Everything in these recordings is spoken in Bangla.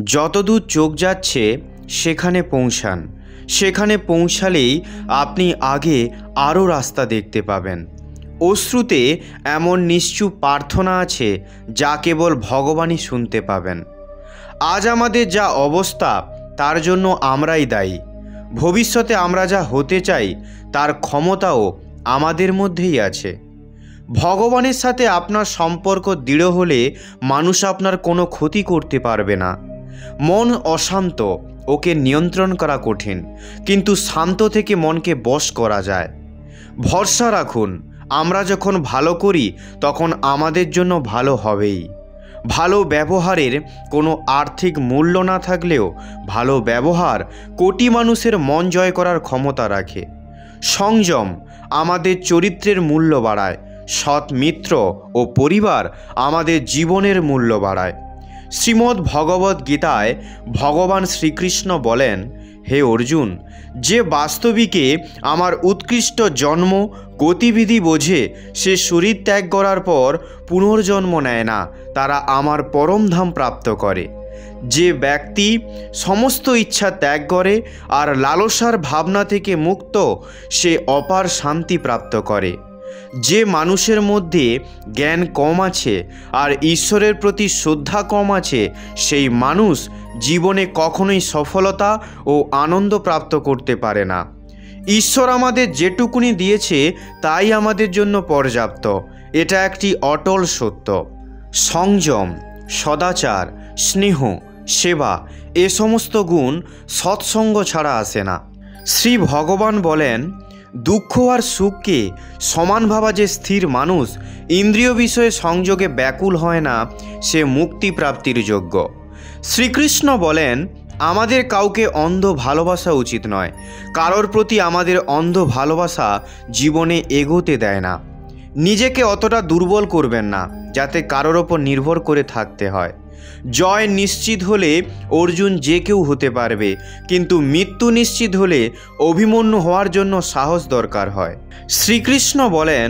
যতদূর চোখ যাচ্ছে সেখানে পৌঁছান। সেখানে পৌঁছালেই আপনি আগে আরও রাস্তা দেখতে পাবেন। অশ্রুতে এমন নিশ্চুপ প্রার্থনা আছে যা কেবল ভগবানই শুনতে পাবেন। আজ আমাদের যা অবস্থা তার জন্য আমরাই দায়ী। ভবিষ্যতে আমরা যা হতে চাই তার ক্ষমতাও আমাদের মধ্যেই আছে। ভগবানের সাথে আপনার সম্পর্ক দৃঢ় হলে মানুষ আপনার কোনো ক্ষতি করতে পারবে না। মন অশান্ত, ওকে নিয়ন্ত্রণ করা কঠিন, কিন্তু শান্ত থেকে মনকে বশ করা যায়। ভরসা রাখুন, আমরা যখন ভালো করি তখন আমাদের জন্য ভালো হবেই। ভালো ব্যবহারের কোনো আর্থিক মূল্য না থাকলেও ভালো ব্যবহার কোটি মানুষের মন জয় করার ক্ষমতা রাখে। সংযম আমাদের চরিত্রের মূল্য বাড়ায়। সৎ মিত্র ও পরিবার আমাদের জীবনের মূল্য বাড়ায়। শ্রীমদ্ ভগবদ্ গীতায় ভগবান শ্রীকৃষ্ণ বলেন, হে অর্জুন, যে বাস্তবিকে আমার উৎকৃষ্ট জন্ম গতিবিধি বোঝে, সে শরীর ত্যাগ করার পর পুনর্জন্ম নেয় না, তারা আমার পরমধাম প্রাপ্ত করে। যে ব্যক্তি সমস্ত ইচ্ছা ত্যাগ করে আর লালসার ভাবনা থেকে মুক্ত, সে অপার শান্তি প্রাপ্ত করে। যে মানুষের মধ্যে জ্ঞান কম আছে আর ঈশ্বরের প্রতি শ্রদ্ধা কম আছে, সেই মানুষ জীবনে কখনোই সফলতা ও আনন্দ প্রাপ্ত করতে পারে না। ঈশ্বর আমাদের যেটুকুনি দিয়েছে তাই আমাদের জন্য পর্যাপ্ত, এটা একটি অটল সত্য। সংযম, সদাচার, স্নেহ, সেবা এ সমস্ত গুণ সৎসঙ্গ ছাড়া আসে না। শ্রী ভগবান বলেন, দুঃখ আর সুখকে সমান ভাবা যে স্থির মানুষ ইন্দ্রিয় বিষয়ে সংযোগে ব্যাকুল হয় না, সে মুক্তি প্রাপ্তির যোগ্য। শ্রীকৃষ্ণ বলেন, আমাদের কাউকে অন্ধ ভালোবাসা উচিত নয়। কারোর প্রতি আমাদের অন্ধ ভালোবাসা জীবনে এগোতে দেয় না। নিজেকে অতটা দুর্বল করবেন না যাতে কারোর ওপর নির্ভর করে থাকতে হয়। জয় নিশ্চিত হলে অর্জুন যে কেউ হতে পারবে, কিন্তু মৃত্যু নিশ্চিত হলে অভিমন্যু হওয়ার জন্য সাহস দরকার হয়। শ্রীকৃষ্ণ বলেন,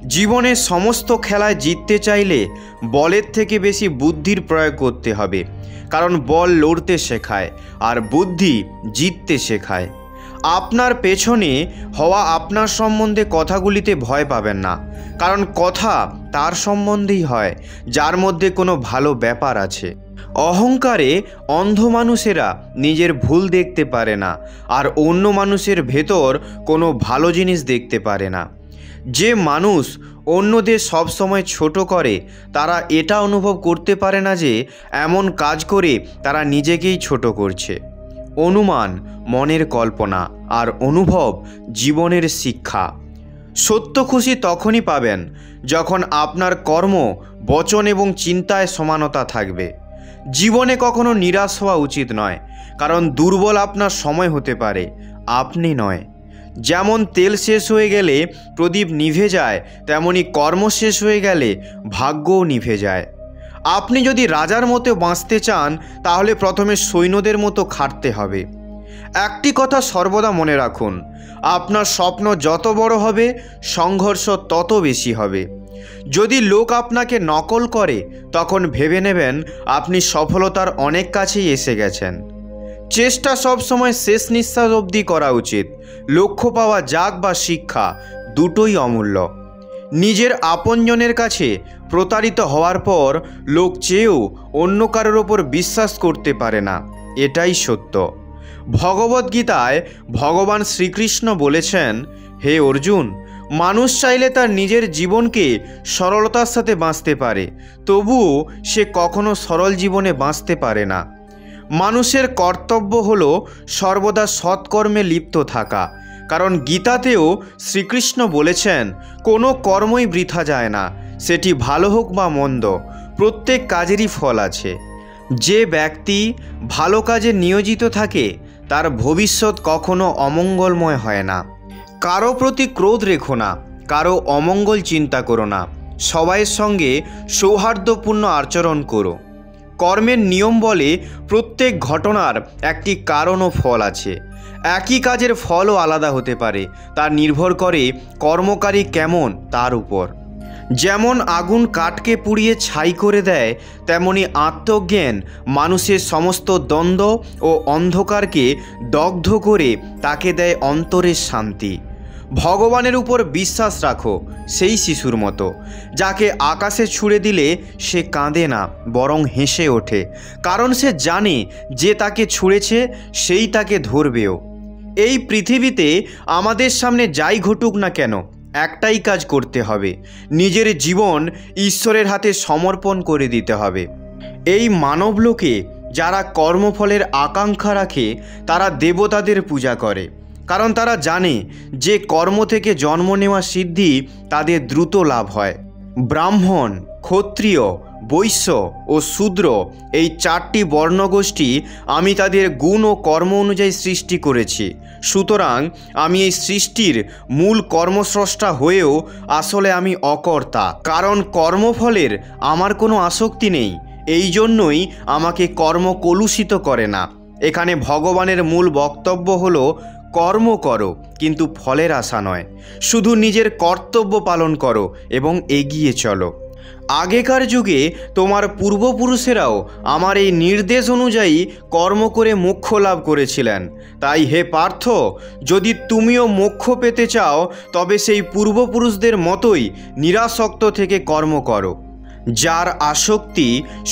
জীবনের সমস্ত খেলায় জিততে চাইলে বলের থেকে বেশি বুদ্ধির প্রয়োগ করতে হবে, কারণ বল লড়তে শেখায় আর বুদ্ধি জিততে শেখায়। আপনার পেছনে হওয়া আপনার সম্বন্ধে কথাগুলিতে ভয় পাবেন না, কারণ কথা তার সম্বন্ধেই হয় যার মধ্যে কোনো ভালো ব্যাপার আছে। অহংকারে অন্ধ মানুষেরা নিজের ভুল দেখতে পারে না আর অন্য মানুষের ভেতর কোনো ভালো জিনিস দেখতে পারে না। যে মানুষ অন্যদের সবসময় ছোট করে, তারা এটা অনুভব করতে পারে না যে এমন কাজ করে তারা নিজেকেই ছোট করছে। অনুমান মনের কল্পনা আর অনুভব জীবনের শিক্ষা। সত্য খুশি তখনই পাবেন যখন আপনার কর্ম, বচন এবং চিন্তায় সমানতা থাকবে। জীবনে কখনো নিরাশ হওয়া উচিত নয়, কারণ দুর্বল আপনার সময় হতে পারে, আপনি নয়। যেমন তেল শেষ হয়ে গেলে প্রদীপ নিভে যায়, তেমনি কর্ম শেষ হয়ে গেলে ভাগ্যও নিভে যায়। আপনি যদি রাজার মতো বাঁচতে চান তাহলে প্রথমে সৈন্যদের মতো খাটতে হবে। একটি কথা সর্বদা মনে রাখুন, আপনার স্বপ্ন যত বড় হবে সংঘর্ষ তত বেশি হবে। যদি লোক আপনাকে নকল করে তখন ভেবে নেবেন আপনি সফলতার অনেক কাছেই এসে গেছেন। চেষ্টা সবসময় শেষ নিঃশ্বাস অবধি করা উচিত। লক্ষ্য পাওয়া যাক বা শিক্ষা, দুটোই অমূল্য। নিজের আপনজনের কাছে প্রতারিত হওয়ার পর লোক চেয়েও অন্য কারোর ওপর বিশ্বাস করতে পারে না, এটাই সত্য। ভগবদ্গীতায় ভগবান শ্রীকৃষ্ণ বলেছেন, হে অর্জুন, মানুষ চাইলে তার নিজের জীবনকে সরলতার সাথে বাঁচতে পারে, তবুও সে কখনো সরল জীবনে বাঁচতে পারে না। মানুষের কর্তব্য হলো সর্বদা সৎকর্মে লিপ্ত থাকা, কারণ গীতাতেও শ্রীকৃষ্ণ বলেছেন, কোনো কর্মই বৃথা যায় না, সেটি ভালো হোক বা মন্দ, প্রত্যেক কাজেরই ফল আছে। যে ব্যক্তি ভালো কাজে নিয়োজিত থাকে তার ভবিষ্যৎ কখনো অমঙ্গলময় হয় না। কারো প্রতি ক্রোধ রেখো না, কারো অমঙ্গল চিন্তা করো না, সবাইয়ের সঙ্গে সৌহার্দ্যপূর্ণ আচরণ করো। কর্মের নিয়ম বলে প্রত্যেক ঘটনার একটি কারণ ও ফল আছে। একই কাজের ফলও আলাদা হতে পারে, তা নির্ভর করে কর্মকারী কেমন তার উপর। যেমন আগুন কাঠকে পুড়িয়ে ছাই করে দেয়, তেমনি আত্মজ্ঞান মানুষের সমস্ত দ্বন্দ্ব ও অন্ধকারকে দগ্ধ করে তাকে দেয় অন্তরের শান্তি। ভগবানের উপর বিশ্বাস রাখো, সেই শিশুর মতো যাকে আকাশে ছুঁড়ে দিলে সে কাঁদে না, বরং হেসে ওঠে, কারণ সে জানে যে তাকে ছুঁড়েছে সেই তাকে ধরবেও। এই পৃথিবীতে আমাদের সামনে যাই ঘটুক না কেন, একটাই কাজ করতে হবে, নিজের জীবন ঈশ্বরের হাতে সমর্পণ করে দিতে হবে। এই মানবলোকে যারা কর্মফলের আকাঙ্ক্ষা রাখে তারা দেবতাদের পূজা করে, কারণ তারা জানে যে কর্ম থেকে জন্ম নেওয়া সিদ্ধি তাদের দ্রুত লাভ হয়। ব্রাহ্মণ, ক্ষত্রিয়, বৈশ্য ও শূদ্র এই 4টি বর্ণগোষ্ঠী আমি তাদের গুণ ও কর্ম অনুযায়ী সৃষ্টি করেছি। সুতরাং আমি এই সৃষ্টির মূল কর্মস্রষ্টা হয়েও আসলে আমি অকর্তা, কারণ কর্মফলের আমার কোনো আসক্তি নেই। এই জন্যই আমাকে কর্ম কলুষিত করে না। এখানে ভগবানের মূল বক্তব্য হলো কর্ম করো, কিন্তু ফলের আশা নয়। শুধু নিজের কর্তব্য পালন করো এবং এগিয়ে চলো। আগেকার যুগে তোমার পূর্বপুরুষেরাও আমার এই নির্দেশ অনুযায়ী কর্ম করে মোক্ষ লাভ করেছিলেন। তাই হে পার্থ, যদি তুমিও মোক্ষ পেতে চাও তবে সেই পূর্বপুরুষদের মতোই নিরাসক্ত থেকে কর্ম করো। যার আসক্তি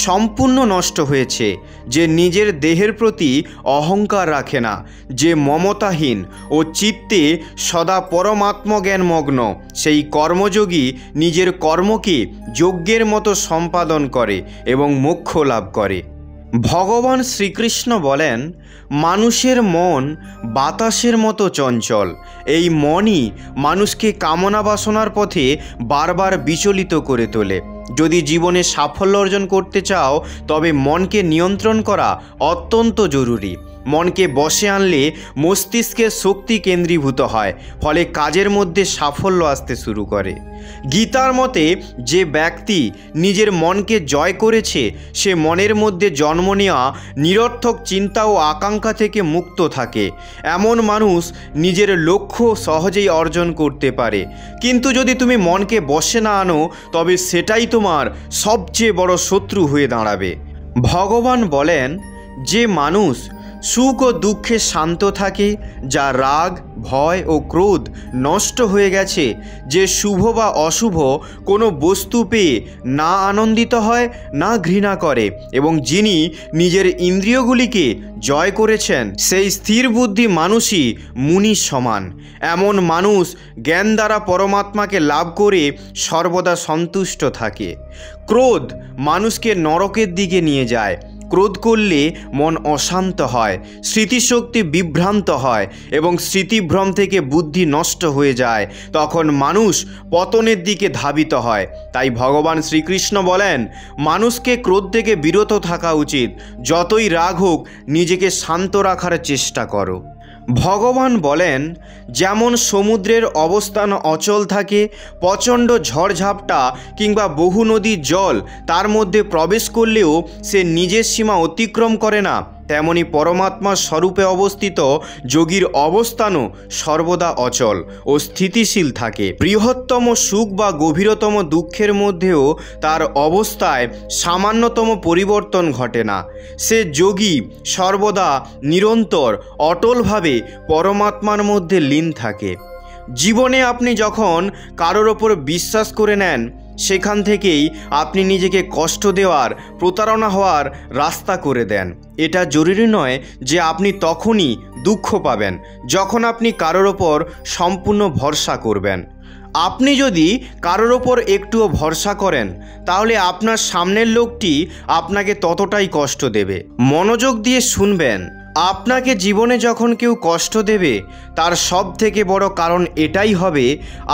সম্পূর্ণ নষ্ট হয়েছে, যে নিজের দেহের প্রতি অহংকার রাখে না, যে মমতাহীন ও চিত্তে সদা পরমাত্মজ্ঞানমগ্ন, সেই কর্মযোগী নিজের কর্মকে যজ্ঞের মতো সম্পাদন করে এবং মোক্ষ লাভ করে। ভগবান শ্রীকৃষ্ণ বলেন, মানুষের মন বাতাসের মতো চঞ্চল। এই মনই মানুষকে কামনা বাসনার পথে বারবার বিচলিত করে তোলে। যদি জীবনে সাফল্য অর্জন করতে চাও তবে মনকে নিয়ন্ত্রণ করা অত্যন্ত জরুরি। মনকে বশে আনলে মস্তিষ্কের শক্তি কেন্দ্রীভূত হয়, ফলে কাজের মধ্যে সাফল্য আসতে শুরু করে। গীতার মতে যে ব্যক্তি নিজের মনকে জয় করেছে সে মনের মধ্যে জন্ম নেওয়া নিরর্থক চিন্তা ও আকাঙ্ক্ষা থেকে মুক্ত থাকে। এমন মানুষ নিজের লক্ষ্য সহজেই অর্জন করতে পারে। কিন্তু যদি তুমি মনকে বশে না আনো তবে সেটাই তোমার সবচেয়ে বড় শত্রু হয়ে দাঁড়াবে। ভগবান বলেন, যে মানুষ সুখ ও দুঃখে শান্ত থাকে, যা রাগ, ভয় ও ক্রোধ নষ্ট হয়ে গেছে, যে শুভ বা অশুভ কোনো বস্তু পেয়ে না আনন্দিত হয় না ঘৃণা করে, এবং যিনি নিজের ইন্দ্রিয়গুলিকে জয় করেছেন, সেই স্থির বুদ্ধি মানুষই মুনির সমান। এমন মানুষ জ্ঞান দ্বারা পরমাত্মাকে লাভ করে সর্বদা সন্তুষ্ট থাকে। ক্রোধ মানুষকে নরকের দিকে নিয়ে যায়। ক্রোধ করলে মন অশান্ত হয়, স্মৃতিশক্তি বিভ্রান্ত হয় এবং স্মৃতিভ্রম থেকে বুদ্ধি নষ্ট হয়ে যায়। তখন মানুষ পতনের দিকে ধাবিত হয়। তাই ভগবান শ্রীকৃষ্ণ বলেন, মানুষকে ক্রোধ থেকে বিরত থাকা উচিত। যতই রাগ হোক নিজেকে শান্ত রাখার চেষ্টা করো। ভগবান বলেন, যেমন সমুদ্রের অবস্থান অচল থাকে, প্রচণ্ড ঝড়ঝাপটা কিংবা বহু নদীর জল তার মধ্যে প্রবেশ করলেও সে নিজের সীমা অতিক্রম করে না, তেমনি পরমাত্মার স্বরূপে অবস্থিত যোগীর অবস্থানও সর্বদা অচল ও স্থিতিশীল থাকে। বৃহত্তম সুখ বা গভীরতম দুঃখের মধ্যেও তার অবস্থায় সামান্যতম পরিবর্তন ঘটে না। সে যোগী সর্বদা নিরন্তর অটলভাবে পরমাত্মার মধ্যে লীন থাকে। জীবনে আপনি যখন কারোর ওপর বিশ্বাস করে নেন, সেখান থেকেই আপনি নিজেকে কষ্ট দেওয়ার, প্রতারণা হওয়ার রাস্তা করে দেন। এটা জরুরি নয় যে আপনি তখনই দুঃখ পাবেন যখন আপনি কারোর ওপর সম্পূর্ণ ভরসা করবেন। আপনি যদি কারোর ওপর একটুও ভরসা করেন তাহলে আপনার সামনের লোকটি আপনাকে ততটাই কষ্ট দেবে। মনোযোগ দিয়ে শুনবেন। আপনাকে জীবনে যখন কেউ কষ্ট দেবে তার সব থেকে বড় কারণ এটাই হবে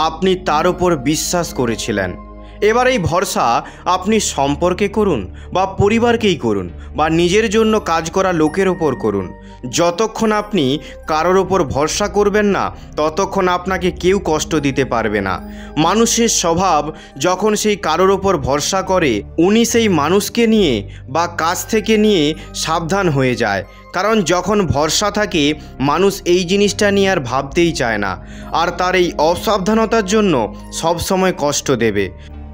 আপনি তার উপর বিশ্বাস করেছিলেন। এবার এই ভরসা আপনি সম্পর্কে করুন বা পরিবারকেই করুন বা নিজের জন্য কাজ করা লোকের ওপর করুন। যতক্ষণ আপনি কারোর ওপর ভরসা করবেন না ততক্ষণ আপনাকে কেউ কষ্ট দিতে পারবে না। মানুষের স্বভাব যখন সেই কারোর ওপর ভরসা করে উনি সেই মানুষকে নিয়ে বা কাজ থেকে নিয়ে সাবধান হয়ে যায়, কারণ যখন ভরসা থাকে মানুষ এই জিনিসটা নিয়ে আর ভাবতেই চায় না, আর তার এই অসাবধানতার জন্য সবসময় কষ্ট দেবে।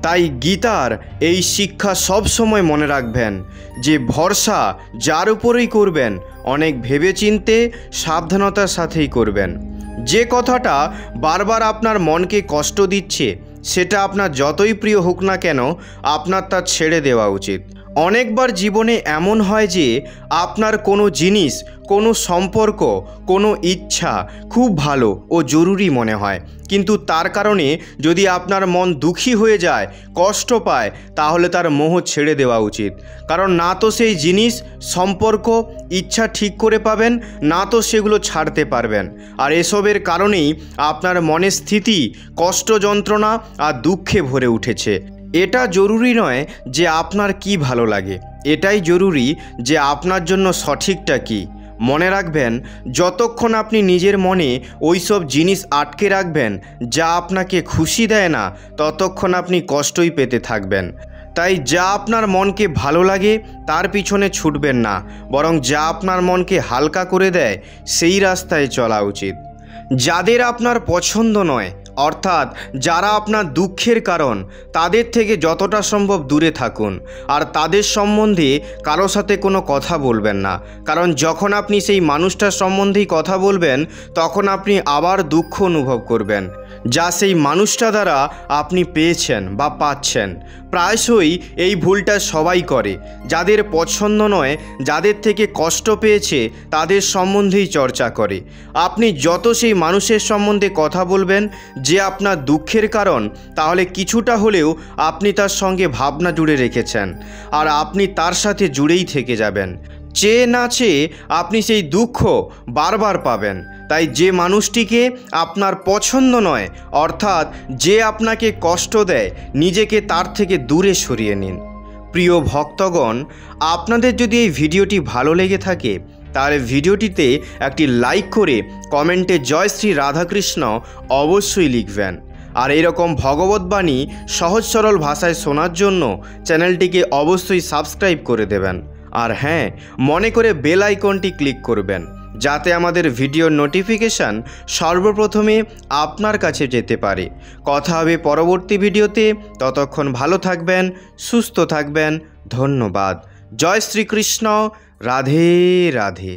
তাই গীতার এই শিক্ষা সব সময় মনে রাখবেন যে ভরসা যার উপরেই করবেন অনেক ভেবেচিন্তে সাবধানতার সাথেই করবেন। যে কথাটা বারবার আপনার মনকে কষ্ট দিচ্ছে সেটা আপনার যতই প্রিয় হোক না কেন আপনার তা ছেড়ে দেওয়া উচিত। অনেকবার জীবনে এমন হয় যে আপনার কোনো জিনিস, কোনো সম্পর্ক, কোনো ইচ্ছা খুব ভালো ও জরুরি মনে হয়, কিন্তু তার কারণে যদি আপনার মন দুঃখী হয়ে যায়, কষ্ট পায়, তাহলে তার মোহ ছেড়ে দেওয়া উচিত। কারণ না তো সেই জিনিস, সম্পর্ক, ইচ্ছা ঠিক করে পাবেন, না তো সেগুলো ছাড়তে পারবেন। আর এসবের কারণেই আপনার মনের স্থিতি কষ্ট, যন্ত্রণা আর দুঃখে ভরে উঠেছে। এটা জরুরি নয় যে আপনার কি ভালো লাগে, এটাই জরুরি যে আপনার জন্য সঠিকটা কী। মনে রাখবেন, যতক্ষণ আপনি নিজের মনে ওই সব জিনিস আটকে রাখবেন যা আপনাকে খুশি দেয় না, ততক্ষণ আপনি কষ্টই পেতে থাকবেন। তাই যা আপনার মনকে ভালো লাগে তার পিছনে ছুটবেন না, বরং যা আপনার মনকে হালকা করে দেয় সেই রাস্তায় চলা উচিত। যাদের আপনার পছন্দ নয়, অর্থাৎ যারা আপনার দুঃখের কারণ, তাদের থেকে যতটা সম্ভব দূরে থাকুন। আর তাদের সম্বন্ধে কারো সাথে কোনো কথা বলবেন না, কারণ যখন আপনি সেই মানুষটার সম্বন্ধেই কথা বলবেন তখন আপনি আবার দুঃখ অনুভব করবেন, যা সেই মানুষটা দ্বারা আপনি পেয়েছেন বা পাচ্ছেন। প্রায়শই এই ভুলটা সবাই করে। যাদের পছন্দ নয়, যাদের থেকে কষ্ট পেয়েছে, তাদের সম্বন্ধেই চর্চা করে। আপনি যত সেই মানুষের সম্বন্ধে কথা বলবেন যে আপনার দুঃখের কারণ, তাহলে কিছুটা হলেও আপনি তার সঙ্গে ভাবনা জুড়ে রেখেছেন, আর আপনি তার সাথে জুড়েই থেকে যাবেন। চেয়ে না চেয়ে আপনি সেই দুঃখ বারবার পাবেন। তাই যে মানুষটিকে আপনার পছন্দ নয়, অর্থাৎ যে আপনাকে কষ্ট দেয়, নিজেকে তার থেকে দূরে সরিয়ে নিন। প্রিয় ভক্তগণ, আপনাদের যদি এই ভিডিওটি ভালো লেগে থাকে তাহলে ভিডিওটিতে একটি লাইক করে কমেন্টে জয় শ্রী রাধাকৃষ্ণ অবশ্যই লিখবেন। আর এইরকম ভগবদ্বাণী সহজ সরল ভাষায় শোনার জন্য চ্যানেলটিকে অবশ্যই সাবস্ক্রাইব করে দেবেন। আর হ্যাঁ, মনে করে বেল আইকনটি ক্লিক করবেন যাতে আমাদের ভিডিওর নোটিফিকেশান সর্বপ্রথমে আপনার কাছে যেতে পারে। কথা হবে পরবর্তী ভিডিওতে। ততক্ষণ ভালো থাকবেন, সুস্থ থাকবেন। ধন্যবাদ। জয় শ্রীকৃষ্ণ। রাধে রাধে।